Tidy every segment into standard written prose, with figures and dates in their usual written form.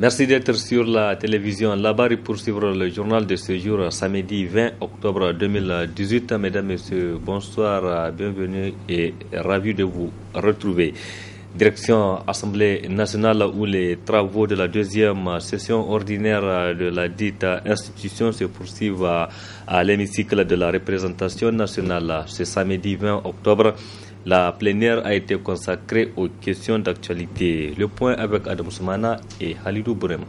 Merci d'être sur la télévision Labari pour suivre le journal de ce jour, samedi 20 octobre 2018. Mesdames, Messieurs, bonsoir, bienvenue et ravi de vous retrouver. Direction Assemblée nationale où les travaux de la deuxième session ordinaire de la dite institution se poursuivent à l'hémicycle de la représentation nationale. Ce samedi 20 octobre, la plénière a été consacrée aux questions d'actualité. Le point avec Adam Soumana et Halidou Bourema.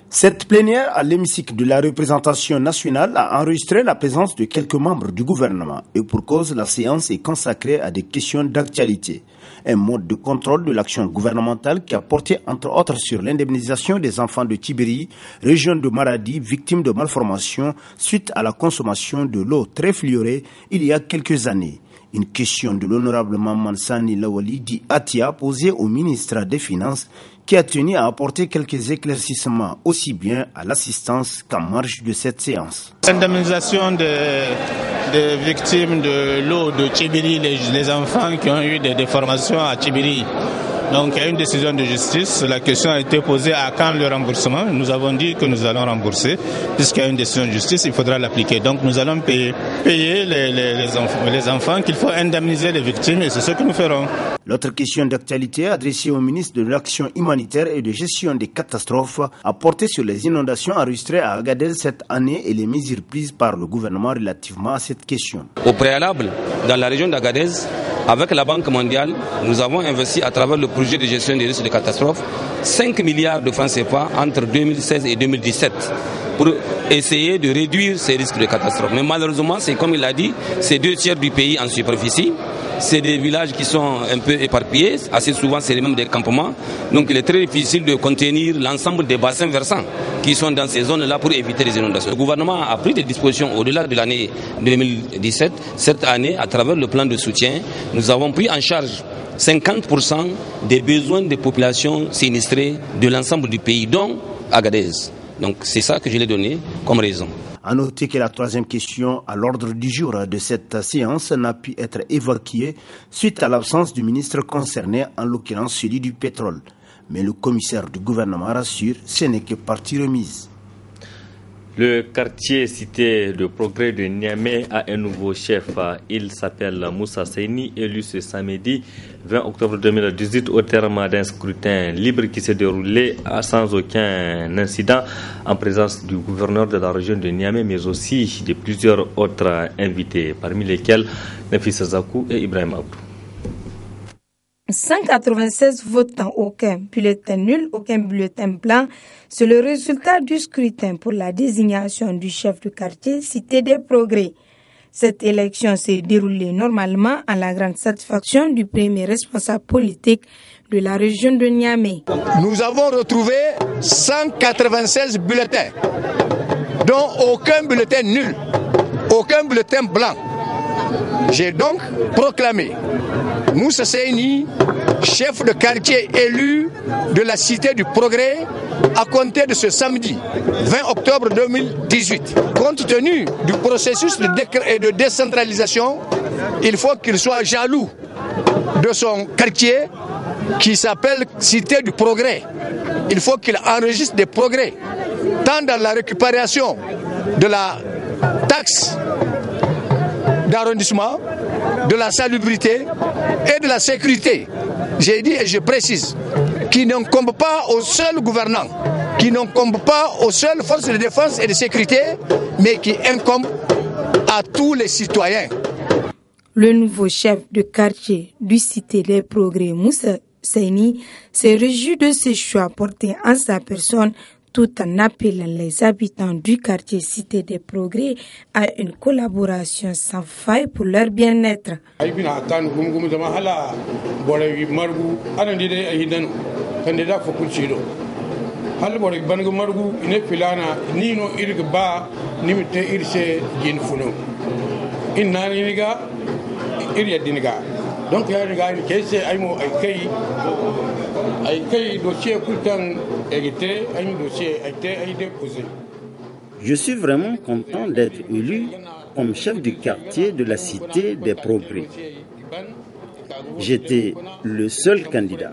Cette plénière à l'hémicycle de la représentation nationale a enregistré la présence de quelques membres du gouvernement et pour cause, la séance est consacrée à des questions d'actualité. Un mode de contrôle de l'action gouvernementale qui a porté entre autres sur l'indemnisation des enfants de Tibéri, région de Maradi, victimes de malformations suite à la consommation de l'eau très fluorée il y a quelques années. Une question de l'honorable Maman Sani Lawali dit Atia posée au ministre des Finances qui a tenu à apporter quelques éclaircissements aussi bien à l'assistance qu'en marge de cette séance. L'indemnisation des victimes de l'eau de Tibéri, les enfants qui ont eu des déformations à Tibéri. Donc il y a une décision de justice, la question a été posée à quand le remboursement. Nous avons dit que nous allons rembourser, puisqu'il y a une décision de justice, il faudra l'appliquer. Donc nous allons payer les enfants, qu'il faut indemniser les victimes et c'est ce que nous ferons. L'autre question d'actualité adressée au ministre de l'Action humanitaire et de gestion des catastrophes a porté sur les inondations enregistrées à Agadez cette année et les mesures prises par le gouvernement relativement à cette question. Au préalable, dans la région d'Agadez, avec la Banque mondiale, nous avons investi à travers le projet de gestion des risques de catastrophes 5 milliards de francs CFA entre 2016 et 2017 pour essayer de réduire ces risques de catastrophes. Mais malheureusement, c'est comme il l'a dit, c'est 2/3 du pays en superficie. C'est des villages qui sont un peu éparpillés, assez souvent c'est même des campements. Donc il est très difficile de contenir l'ensemble des bassins versants qui sont dans ces zones-là pour éviter les inondations. Le gouvernement a pris des dispositions au-delà de l'année 2017. Cette année, à travers le plan de soutien, nous avons pris en charge 50% des besoins des populations sinistrées de l'ensemble du pays, dont Agadez. Donc c'est ça que je l'ai donné comme raison. À noter que la troisième question à l'ordre du jour de cette séance n'a pu être évacuée suite à l'absence du ministre concerné, en l'occurrence celui du pétrole. Mais le commissaire du gouvernement rassure, ce n'est que partie remise. Le quartier cité de progrès de Niamey a un nouveau chef. Il s'appelle Moussa Seyni, élu ce samedi 20 octobre 2018 au terme d'un scrutin libre qui s'est déroulé sans aucun incident en présence du gouverneur de la région de Niamey, mais aussi de plusieurs autres invités, parmi lesquels Nafisa Zakou et Ibrahim Abdou. 196 votants, aucun bulletin nul, aucun bulletin blanc. C'est le résultat du scrutin pour la désignation du chef de quartier Cité des Progrès. Cette élection s'est déroulée normalement à la grande satisfaction du premier responsable politique de la région de Niamey. Nous avons retrouvé 196 bulletins, dont aucun bulletin nul, aucun bulletin blanc. J'ai donc proclamé Moussa Seyni, chef de quartier élu de la Cité du Progrès, à compter de ce samedi 20 octobre 2018. Compte tenu du processus de décentralisation, il faut qu'il soit jaloux de son quartier qui s'appelle Cité du Progrès. Il faut qu'il enregistre des progrès, tant dans la récupération de la taxe d'arrondissement, de la salubrité et de la sécurité. J'ai dit et je précise, qui n'incombe pas aux seuls gouvernants, qui n'incombe pas aux seules forces de défense et de sécurité, mais qui incombe à tous les citoyens. Le nouveau chef de quartier du Cité des Progrès, Moussa Seyni, s'est réjoui de ce choix porté en sa personne tout en appelant les habitants du quartier Cité des Progrès à une collaboration sans faille pour leur bien-être. Donc je suis vraiment content d'être élu comme chef du quartier de la Cité des Progrès. j'étais le seul candidat.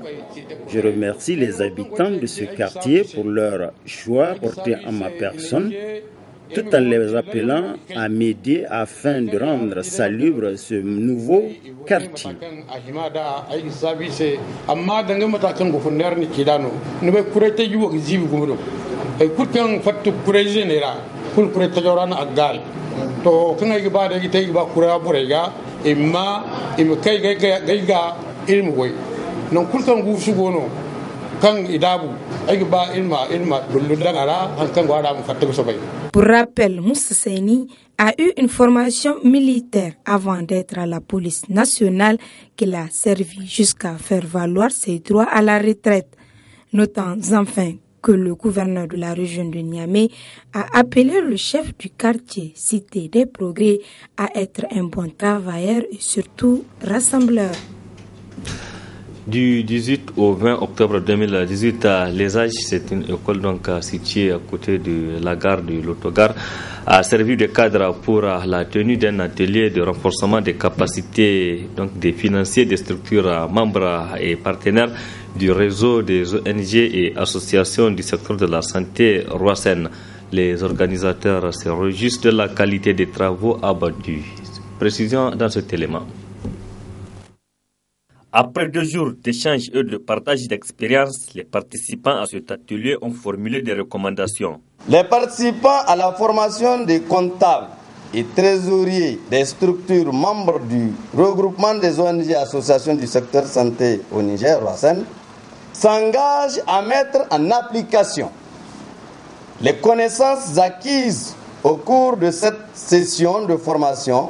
Je remercie les habitants de ce quartier pour leur choix porté en ma personne, tout en les appelant à m'aider afin de rendre salubre ce nouveau quartier. Pour rappel, Moussa Seyni a eu une formation militaire avant d'être à la police nationale qui l'a servi jusqu'à faire valoir ses droits à la retraite. Notons enfin que le gouverneur de la région de Niamey a appelé le chef du quartier Cité des Progrès à être un bon travailleur et surtout rassembleur. Du 18 au 20 octobre 2018, Les Âges, c'est une école donc située à côté de la gare de l'autogare, a servi de cadre pour la tenue d'un atelier de renforcement des capacités donc des financiers des structures membres et partenaires du réseau des ONG et associations du secteur de la santé Roassen. Les organisateurs se réjouissent de la qualité des travaux abattus. Précision dans cet élément. Après 2 jours d'échanges et de partage d'expériences, les participants à cet atelier ont formulé des recommandations. Les participants à la formation des comptables et trésoriers des structures membres du regroupement des ONG et associations du secteur santé au Niger, Roassen, s'engagent à mettre en application les connaissances acquises au cours de cette session de formation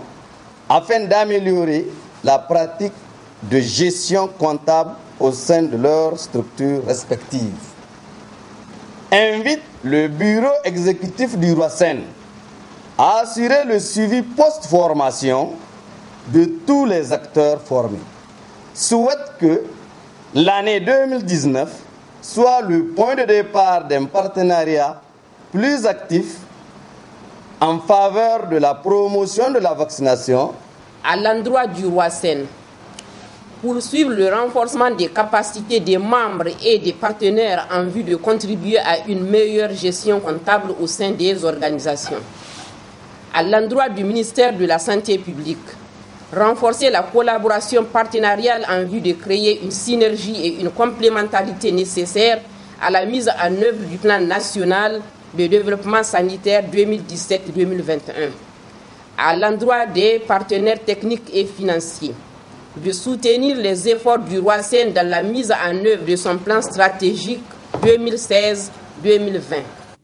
afin d'améliorer la pratique de gestion comptable au sein de leurs structures respectives. Invite le bureau exécutif du Roassen à assurer le suivi post-formation de tous les acteurs formés. Souhaite que l'année 2019 soit le point de départ d'un partenariat plus actif en faveur de la promotion de la vaccination à l'endroit du Roassen. Poursuivre le renforcement des capacités des membres et des partenaires en vue de contribuer à une meilleure gestion comptable au sein des organisations. À l'endroit du ministère de la Santé publique, renforcer la collaboration partenariale en vue de créer une synergie et une complémentarité nécessaire à la mise en œuvre du plan national de développement sanitaire 2017-2021. À l'endroit des partenaires techniques et financiers, de soutenir les efforts du Roassen dans la mise en œuvre de son plan stratégique 2016-2020.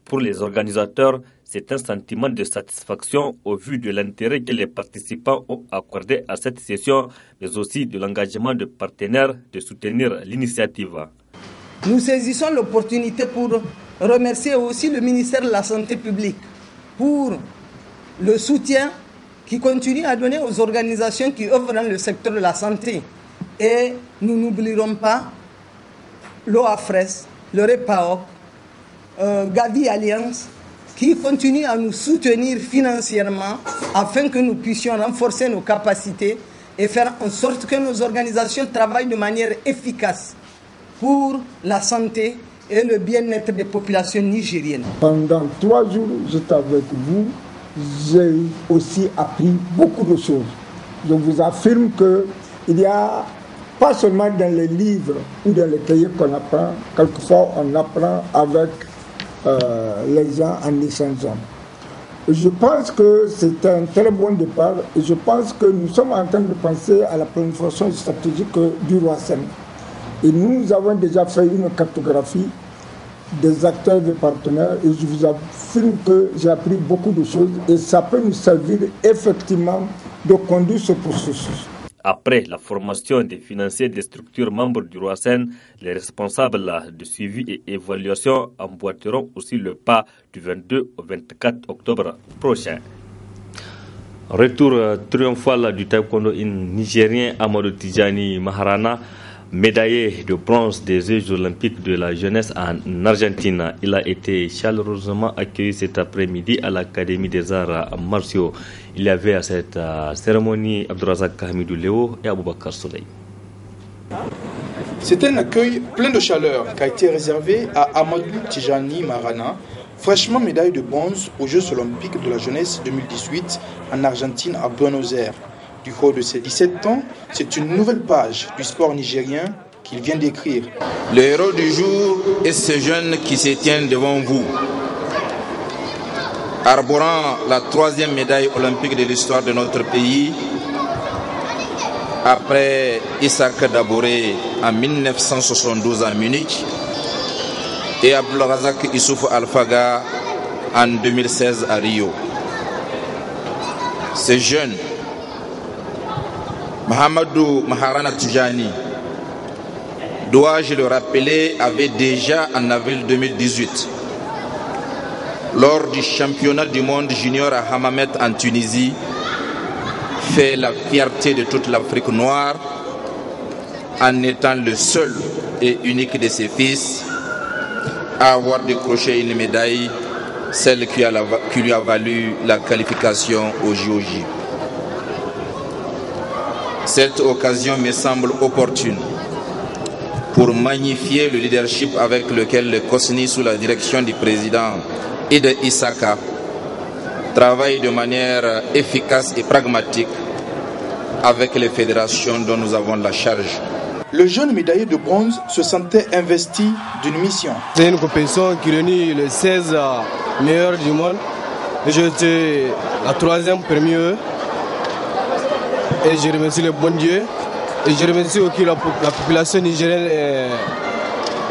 Pour les organisateurs, c'est un sentiment de satisfaction au vu de l'intérêt que les participants ont accordé à cette session, mais aussi de l'engagement de partenaires de soutenir l'initiative. Nous saisissons l'opportunité pour remercier aussi le ministère de la Santé publique pour le soutien qui continue à donner aux organisations qui œuvrent dans le secteur de la santé. Et nous n'oublierons pas l'OAFRES, le REPAOC, Gavi Alliance, qui continuent à nous soutenir financièrement afin que nous puissions renforcer nos capacités et faire en sorte que nos organisations travaillent de manière efficace pour la santé et le bien-être des populations nigériennes. Pendant 3 jours, j'étais avec vous. J'ai aussi appris beaucoup de choses. Je vous affirme qu'il n'y a pas seulement dans les livres ou dans les cahiers qu'on apprend, quelquefois on apprend avec les gens en échangeant. Je pense que c'est un très bon départ et je pense que nous sommes en train de penser à la planification stratégique du Roassen. Et nous avons déjà fait une cartographie des acteurs, des partenaires, et je vous affirme que j'ai appris beaucoup de choses et ça peut nous servir effectivement de conduire ce processus. Après la formation des financiers des structures membres du Roassen, les responsables de suivi et évaluation emboîteront aussi le pas du 22 au 24 octobre prochain. Retour triomphal du taekwondo nigérien Amadou Tijani Maharana, médaillé de bronze des Jeux olympiques de la jeunesse en Argentine. Il a été chaleureusement accueilli cet après-midi à l'Académie des arts martiaux. Il y avait à cette cérémonie Abdourazak Hamidou Léo et Aboubakar Soleil. C'est un accueil plein de chaleur qui a été réservé à Amadou Tijani Marana, fraîchement médaille de bronze aux Jeux olympiques de la jeunesse 2018 en Argentine à Buenos Aires. Du haut de ses 17 ans, c'est une nouvelle page du sport nigérien qu'il vient d'écrire. Le héros du jour est ce jeune qui se tient devant vous, arborant la 3e médaille olympique de l'histoire de notre pays, après Issaka Daboré en 1972 à Munich et Abdelrazak Issouf Alfaga en 2016 à Rio. Ce jeune, Mahamadou Maharana Tijani, dois-je le rappeler, avait déjà en avril 2018, lors du championnat du monde junior à Hammamet en Tunisie, fait la fierté de toute l'Afrique noire en étant le seul et unique de ses fils à avoir décroché une médaille, celle qui lui a valu la qualification au JOJ. Cette occasion me semble opportune pour magnifier le leadership avec lequel le COSNI, sous la direction du président Ida Issaka, travaille de manière efficace et pragmatique avec les fédérations dont nous avons la charge. Le jeune médaillé de bronze se sentait investi d'une mission. C'est une compétition qui réunit les 16 meilleurs du monde. J'étais la 3e parmi eux. Et je remercie le bon Dieu. Et je remercie aussi la population nigérienne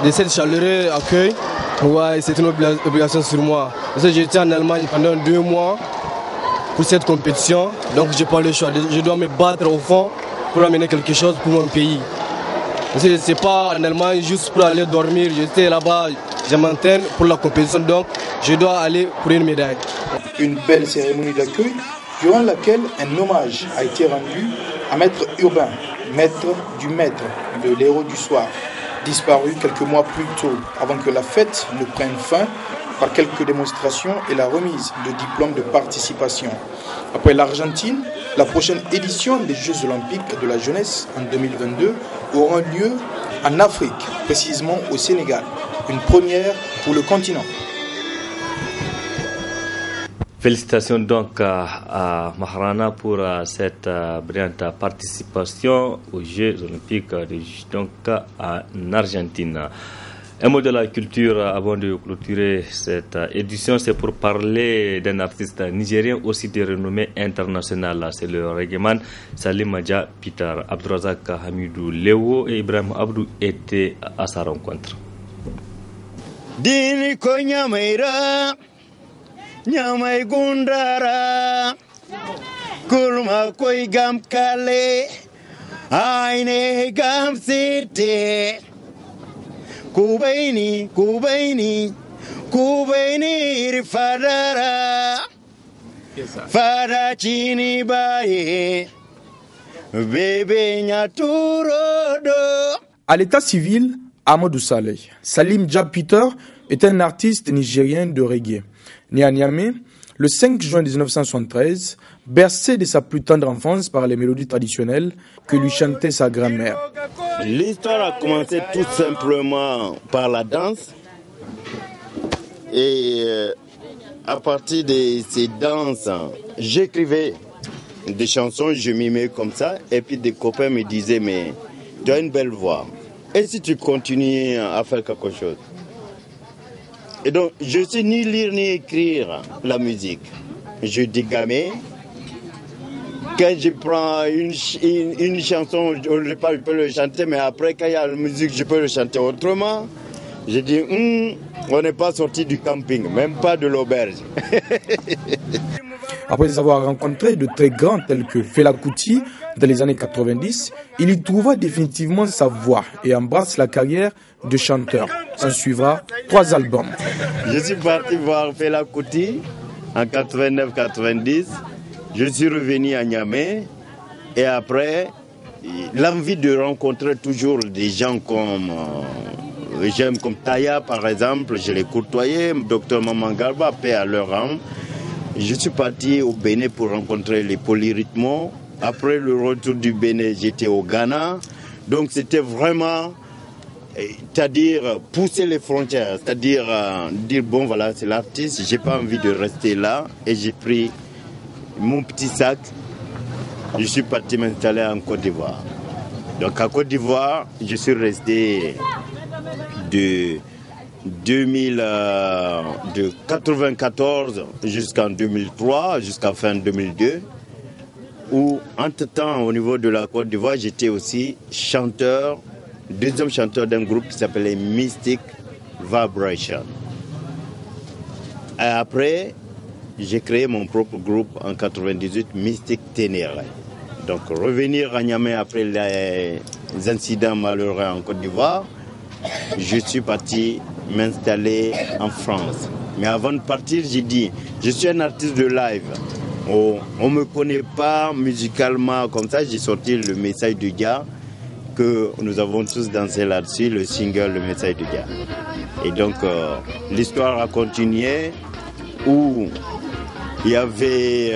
de cette chaleureux accueil. Ouais, c'est une obligation sur moi. Parce que j'étais en Allemagne pendant 2 mois pour cette compétition. Donc je n'ai pas le choix. Je dois me battre au fond pour amener quelque chose pour mon pays. Ce n'est pas en Allemagne juste pour aller dormir. J'étais là-bas, je m'entraîne pour la compétition. Donc je dois aller pour une médaille. Une belle cérémonie d'accueil durant laquelle un hommage a été rendu à Maître Urbain, maître du maître, de l'héros du soir, disparu quelques mois plus tôt, avant que la fête ne prenne fin par quelques démonstrations et la remise de diplômes de participation. Après l'Argentine, la prochaine édition des Jeux olympiques de la jeunesse en 2022 aura lieu en Afrique, précisément au Sénégal, une première pour le continent. Félicitations donc à Maharana pour cette brillante participation aux Jeux olympiques donc en Argentine. Un mot de la culture avant de clôturer cette édition, c'est pour parler d'un artiste nigérien aussi de renommée internationale. C'est le reggaeman Salim Dja Peter. Abdourazak Hamidou Léo et Ibrahim Abdou étaient à sa rencontre. Dini konya meira nyamai gundara kulma koi gam kale aine gam site kubaini rifadara fada chini baye bebe nyaturodo. À l'état civil, Amadou Saleh, Salim Dja Peter est un artiste nigérien de reggae. Né à Niamey, le 5 juin 1973, bercé de sa plus tendre enfance par les mélodies traditionnelles que lui chantait sa grand-mère. L'histoire a commencé tout simplement par la danse. Et à partir de ces danses, j'écrivais des chansons, je mimais comme ça. Et puis des copains me disaient, mais tu as une belle voix. Et si tu continues à faire quelque chose? Et donc, je ne sais ni lire ni écrire la musique. Je dégamais. Quand je prends une chanson, je peux le chanter, mais après, quand il y a la musique, je peux le chanter autrement. Je dis, on n'est pas sorti du camping, même pas de l'auberge. Après avoir rencontré de très grands tels que Fela Kuti dans les années 90, il y trouva définitivement sa voix et embrasse la carrière de chanteur. S'en suivra 3 albums. Je suis parti voir Fela Kuti en 89-90. Je suis revenu à Niamey et après, l'envie de rencontrer toujours des gens comme j'aime comme Taya par exemple, je l'ai côtoyé, Dr Maman Garba, paix à leur âme. Je suis parti au Bénin pour rencontrer les polyrythmos. Après le retour du Bénin, j'étais au Ghana. Donc c'était vraiment, c'est-à-dire pousser les frontières, c'est-à-dire dire bon voilà c'est l'artiste, j'ai pas envie de rester là, et j'ai pris mon petit sac, je suis parti m'installer en Côte d'Ivoire. Donc à Côte d'Ivoire, je suis resté de 1994 jusqu'en 2003, jusqu'à fin 2002, où entre-temps au niveau de la Côte d'Ivoire, j'étais aussi chanteur, deuxième chanteur d'un groupe qui s'appelait Mystic Vibration. Et après, j'ai créé mon propre groupe en 98, Mystic Ténéré. Donc revenir à Niamey après les incidents malheureux en Côte d'Ivoire, je suis parti m'installer en France. Mais avant de partir, j'ai dit, je suis un artiste de live. On ne me connaît pas musicalement comme ça. J'ai sorti le Message du Gars, que nous avons tous dansé là-dessus, le single Le Message du Gars. Et donc, l'histoire a continué, où il y avait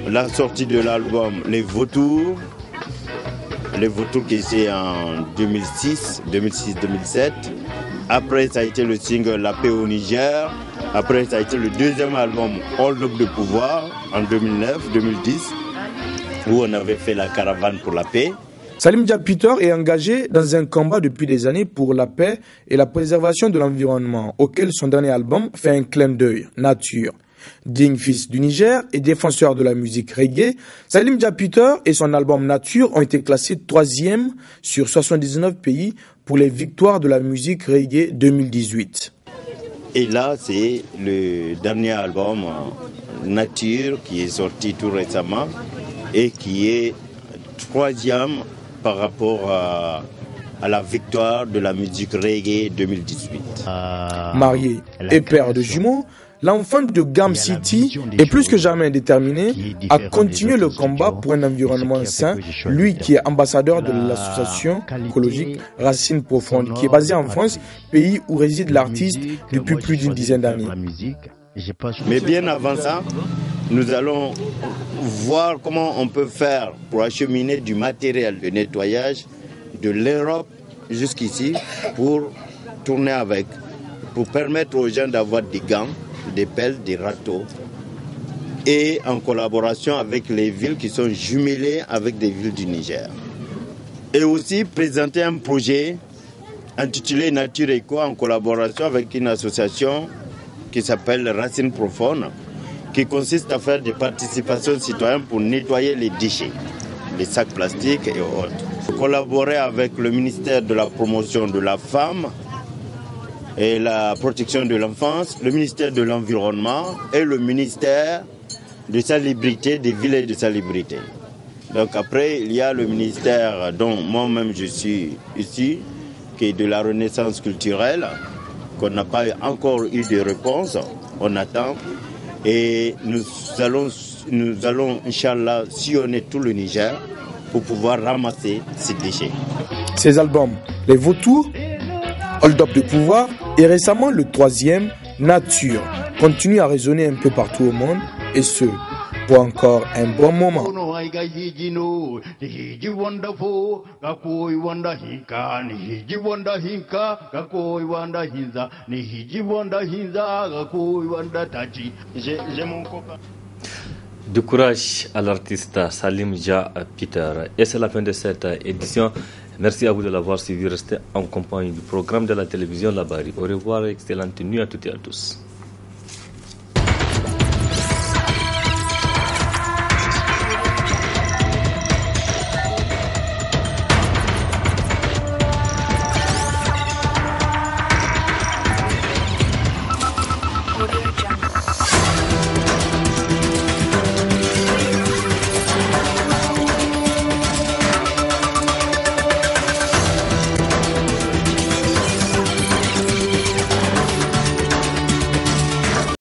la sortie de l'album Les Vautours qui était en 2006-2007. Après, ça a été le single La Paix au Niger. Après, ça a été le deuxième album Hold Up de Pouvoir en 2009-2010, où on avait fait la caravane pour la paix. Salim Diapitor est engagé dans un combat depuis des années pour la paix et la préservation de l'environnement, auquel son dernier album fait un clin d'œil, Nature. Digne fils du Niger et défenseur de la musique reggae, Salim Diapitor et son album Nature ont été classés 3e sur 79 pays pour les victoires de la musique reggae 2018. Et là, c'est le dernier album Nature qui est sorti tout récemment et qui est 3e par rapport à la victoire de la musique reggae 2018. Marié et père de jumeaux, l'enfant de Gam City est plus que jamais déterminé à continuer le combat pour un environnement sain, lui qui est ambassadeur de l'association écologique Racines Profondes, qui est basée en France, pays où réside l'artiste depuis plus d'une dizaine d'années. Mais bien avant ça, nous allons voir comment on peut faire pour acheminer du matériel de nettoyage de l'Europe jusqu'ici pour tourner avec, pour permettre aux gens d'avoir des gants, des pelles, des râteaux, et en collaboration avec les villes qui sont jumelées avec des villes du Niger. Et aussi présenter un projet intitulé Nature Eco en collaboration avec une association qui s'appelle Racines Profondes, qui consiste à faire des participations citoyennes pour nettoyer les déchets, les sacs plastiques et autres. Collaborer avec le ministère de la Promotion de la Femme et la Protection de l'Enfance, le ministère de l'Environnement et le ministère de Salubrité, des villes et de Salubrité. Donc après, il y a le ministère dont moi-même je suis ici, qui est de la Renaissance culturelle, qu'on n'a pas encore eu de réponse, on attend. Et nous allons, Inch'Allah, sillonner tout le Niger pour pouvoir ramasser ces déchets. Ces albums, Les Vautours, Hold Up de Pouvoir et récemment le 3e, Nature, continuent à résonner un peu partout au monde, et ce, pour encore un bon moment. Du courage à l'artiste Salim Diapitor. Et c'est la fin de cette édition. Merci à vous de l'avoir suivi. Restez en compagnie du programme de la télévision Labari. Au revoir, excellente nuit à toutes et à tous.